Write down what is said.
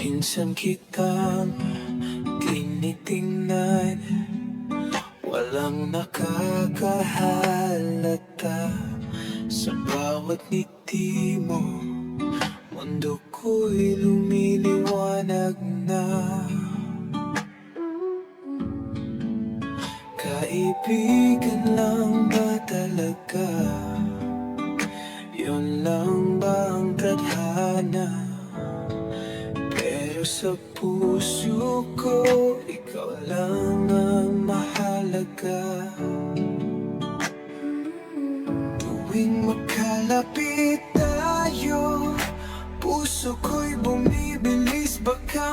Minsan kitang tinitingnan, walang nakakahalata. Sa bawat ngiti mo, mundo ko'y lumiliwanag na. Kaibigan lang ba talaga? Yun lang ba ang tadhana? Pero sa puso ko, ikaw lang ang mahalaga. Tuwing makalapit tayo, puso ko'y bumibilis, baka